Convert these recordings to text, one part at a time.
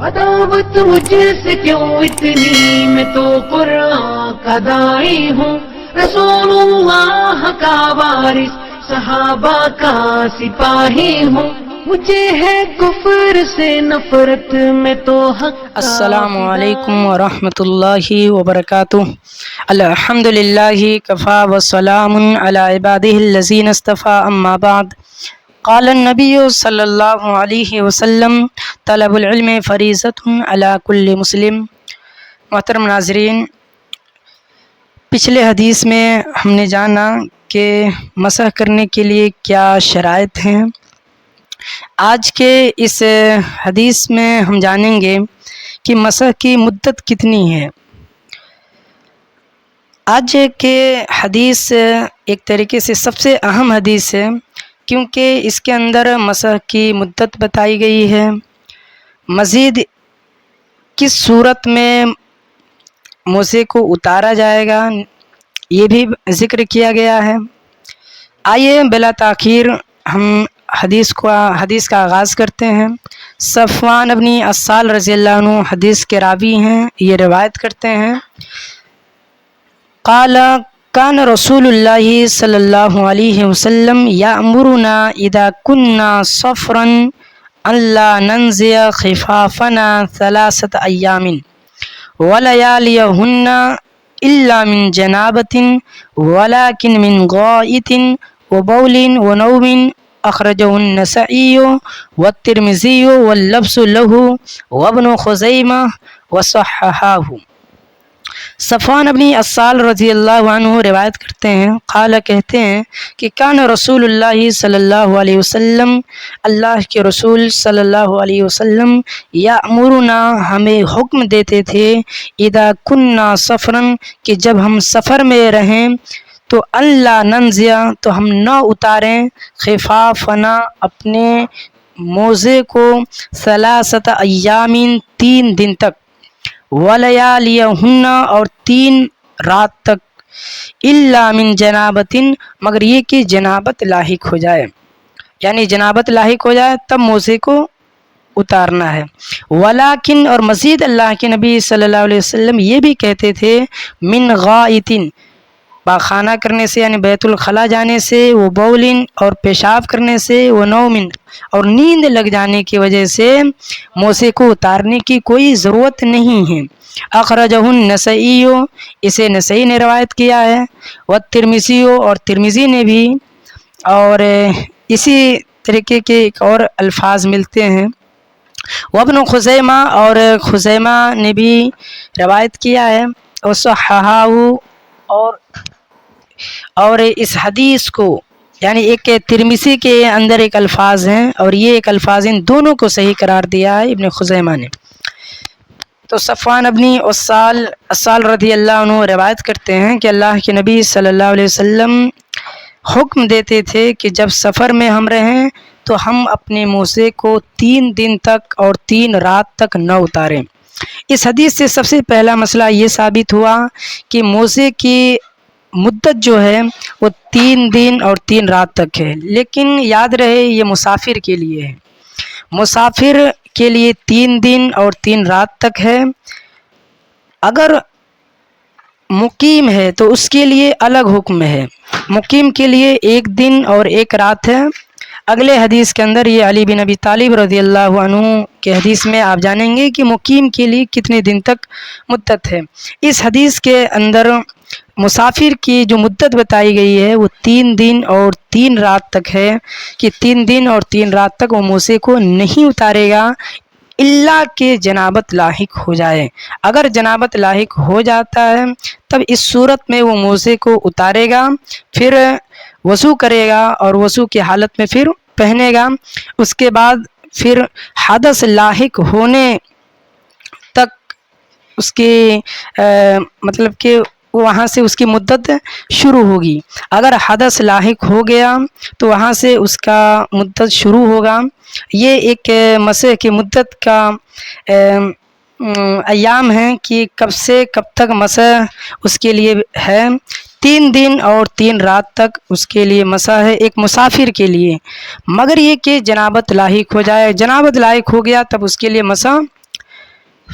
عداوت مجھ سے کیوں اتنی، میں تو قرآن کا داعی ہوں، رسول اللہ کا وارث، صحابہ کا سپاہی ہوں، مجھے ہے کفر سے نفرت، میں تو حق کا السلام علیکم ورحمۃ اللہ وبرکاتہ۔ الحمد للہ کفا وسلام علی عبادہ الذین اصطفیٰ، اما بعد۔ قال النبی صلی اللہ علیہ وسلم طلب العلم فریضۃ علی کل مسلم۔ محترم ناظرین، پچھلے حدیث میں ہم نے جانا کہ مسح کرنے کے لیے کیا شرائط ہیں۔ آج کے اس حدیث میں ہم جانیں گے کہ مسح کی مدت کتنی ہے۔ آج کے حدیث ایک طریقے سے سب سے اہم حدیث ہے، کیونکہ اس کے اندر مسح کی مدت بتائی گئی ہے، مزید کس صورت میں موزے کو اتارا جائے گا یہ بھی ذکر کیا گیا ہے۔ آئیے بلا تاخیر ہم حدیث کا آغاز کرتے ہیں۔ صفوان بن عسال رضی اللہ عنہ حدیث کے راوی ہیں، یہ روایت کرتے ہیں، قال کان رسول اللہ صلی اللہ علیہ وسلم یأمرنا اذا كنا صفرا ان لا ننزع خفافنا 3 ایام ولياليهن الا من جنابة ولكن من غائط وبول ونوم، اخرجه النسائی والترمذی واللفظ له وابن خزیمہ وصححہ۔ صفوان بن عسال رضی اللہ عنہ روایت کرتے ہیں، قال کہتے ہیں کہ کان رسول اللہ صلی اللہ علیہ وسلم، اللہ کے رسول صلی اللہ علیہ وسلم، یامرنا ہمیں حکم دیتے تھے، اذا کننا سفرا کہ جب ہم سفر میں رہیں تو اللہ ننزع تو ہم نہ اتاریں، خفافنا اپنے موزے کو، 3 ایام 3 دن تک، ولیالیہن اور 3 رات تک، الا من جنابۃ مگر یہ کہ جنابت لاحق ہو جائے، یعنی جنابت لاحق ہو جائے تب موزے کو اتارنا ہے۔ ولیکن اور مزید اللہ کے نبی صلی اللہ علیہ وسلم یہ بھی کہتے تھے، من غائط پاخانہ کرنے سے یعنی بیت الخلاء جانے سے، وہ بولن اور پیشاب کرنے سے، وہ نومن اور نیند لگ جانے کی وجہ سے موزے کو اتارنے کی کوئی ضرورت نہیں ہے۔ اخرجہ النسائی اسے نسائی نے روایت کیا ہے، والترمذی اور ترمذی نے بھی، اور اسی طریقے کے ایک اور الفاظ ملتے ہیں، وابن خزیمہ اور خزیمہ نے بھی روایت کیا ہے، وصححہ اور اس حدیث کو یعنی ایک ترمذی کے اندر ایک الفاظ ہیں اور یہ ایک الفاظ ان دونوں کو صحیح قرار دیا ہے ابن خزیمہ نے۔ تو صفوان ابن عسال رضی اللہ عنہ روایت کرتے ہیں کہ اللہ کے نبی صلی اللہ علیہ وسلم حکم دیتے تھے کہ جب سفر میں ہم رہیں تو ہم اپنے موزے کو 3 دن تک اور 3 رات تک نہ اتاریں۔ اس حدیث سے سب سے پہلا مسئلہ یہ ثابت ہوا کہ موزے کی مدت جو ہے وہ 3 دن اور 3 رات تک ہے، لیکن یاد رہے یہ مسافر کے لیے ہے، مسافر کے لیے 3 دن اور 3 رات تک ہے۔ اگر مقیم ہے تو اس کے لیے الگ حکم ہے، مقیم کے لیے 1 دن اور 1 رات ہے۔ اگلے حدیث کے اندر یہ علی بن ابی طالب رضی اللہ عنہ کے حدیث میں آپ جانیں گے کہ مقیم کے لیے کتنے دن تک مدت ہے۔ اس حدیث کے اندر مسافر کی جو مدت بتائی گئی ہے وہ 3 دن اور 3 رات تک ہے، کہ 3 دن اور 3 رات تک وہ موزے کو نہیں اتارے گا الا کہ جنابت لاحق ہو جائے۔ اگر جنابت لاحق ہو جاتا ہے تب اس صورت میں وہ موزے کو اتارے گا، پھر وضو کرے گا اور وضو کی حالت میں پھر پہنے گا، اس کے بعد پھر حدث لاحق ہونے تک اس کی مطلب کہ وہاں سے اس کی مدت شروع ہوگی۔ اگر حدث لاحق ہو گیا تو وہاں سے اس کا مدت شروع ہوگا۔ یہ ایک مسح کی مدت کا ایام ہیں کہ کب سے کب تک مسح اس کے لیے ہے۔ 3 دن اور 3 رات تک اس کے لیے مسح ہے ایک مسافر کے لیے، مگر یہ کہ جنابت لاحق ہو جائے، جنابت لاحق ہو گیا تب اس کے لیے مسح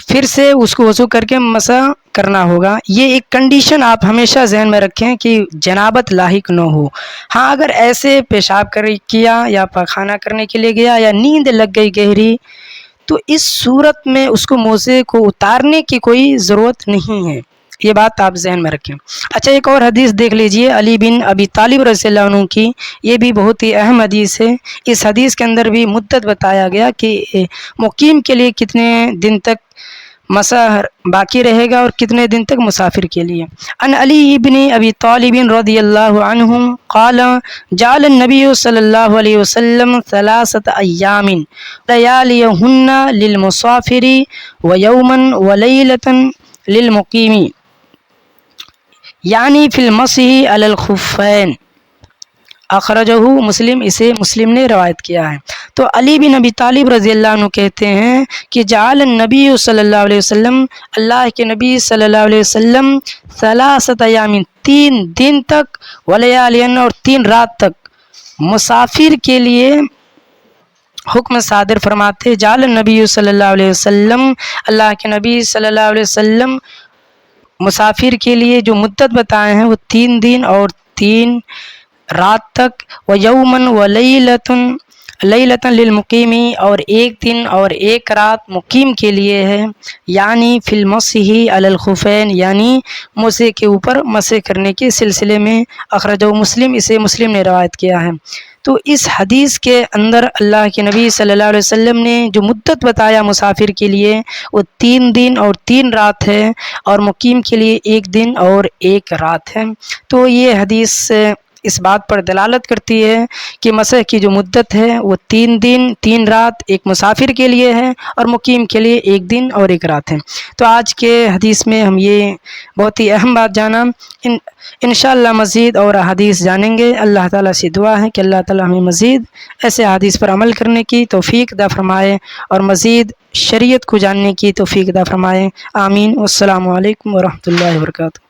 پھر سے اس کو وضو کر کے مسح کرنا ہوگا. یہ ایک کنڈیشن آپ ہمیشہ ذہن میں رکھیں کہ جنابت لاحق نہ ہو. ہاں اگر ایسے پیشاب کیا یا پخانہ کرنے کے لیے گیا یا نیند لگ گئی گہری تو اس صورت میں اس کو موزے کو اتارنے کی کوئی ضرورت نہیں ہے. یہ بات آپ ذہن میں رکھیں. اچھا ایک اور حدیث دیکھ لیجئے علی بن ابی طالب رضی اللہ عنہ کی. یہ بھی بہت ہی اہم حدیث ہے. اس حدیث کے اندر بھی مدت بتایا گیا کہ مقیم کے لیے کتنے دن تک مسح باقی رہے گا اور کتنے دن تک مسافر کے لیے. ان علی بن ابی طالب رضی اللہ عنہ قال جعل النبی صلی اللہ علیہ وسلم 3 ایام لیالیہن للمسافر ویوما ولیلۃ للمقیم یعنی فی المسح علی الخفین. اخرجہ مسلم، اسے مسلم نے روایت کیا ہے. تو علی بن ابی طالب رضی اللہ عنہ کہتے ہیں کہ جعل النبی صلی اللہ علیہ وسلم، اللہ کے نبی صلی اللہ علیہ وسلم 3 ایام 3 دن تک ولیالین اور 3 رات تک مسافر کے لیے حکم صادر فرماتے. جعل النبی صلی اللہ علیہ وسلم، اللہ کے نبی صلی اللہ علیہ وسلم مسافر کے لیے جو مدت بتائے ہیں وہ 3 دن اور 3 رات تک. وَيَوْمًا وَلَيْلَةً لِلْمُقِيمِ اور 1 دن اور 1 رات مقیم کے لیے ہے. یعنی فی المسح علی الخفین یعنی موزے کے اوپر مسح کرنے کے سلسلے میں. اخرجہ مسلم، اسے مسلم نے روایت کیا ہے. تو اس حدیث کے اندر اللہ کے نبی صلی اللہ علیہ وسلم نے جو مدت بتایا مسافر کے لیے وہ 3 دن اور 3 رات ہے اور مقیم کے لیے 1 دن اور 1 رات ہے. تو یہ حدیث اس بات پر دلالت کرتی ہے کہ مسح کی جو مدت ہے وہ 3 دن 3 رات ایک مسافر کے لیے ہے اور مقیم کے لیے 1 دن اور 1 رات ہے. تو آج کے حدیث میں ہم یہ بہت ہی اہم بات جانا. انشاءاللہ مزید اور حدیث جانیں گے. اللہ تعالیٰ سے دعا ہے کہ اللہ تعالیٰ ہمیں مزید ایسے حدیث پر عمل کرنے کی توفیق عطا فرمائے اور مزید شریعت کو جاننے کی توفیق عطا فرمائے. آمین. والسلام علیکم ورحمۃ اللہ وبرکاتہ.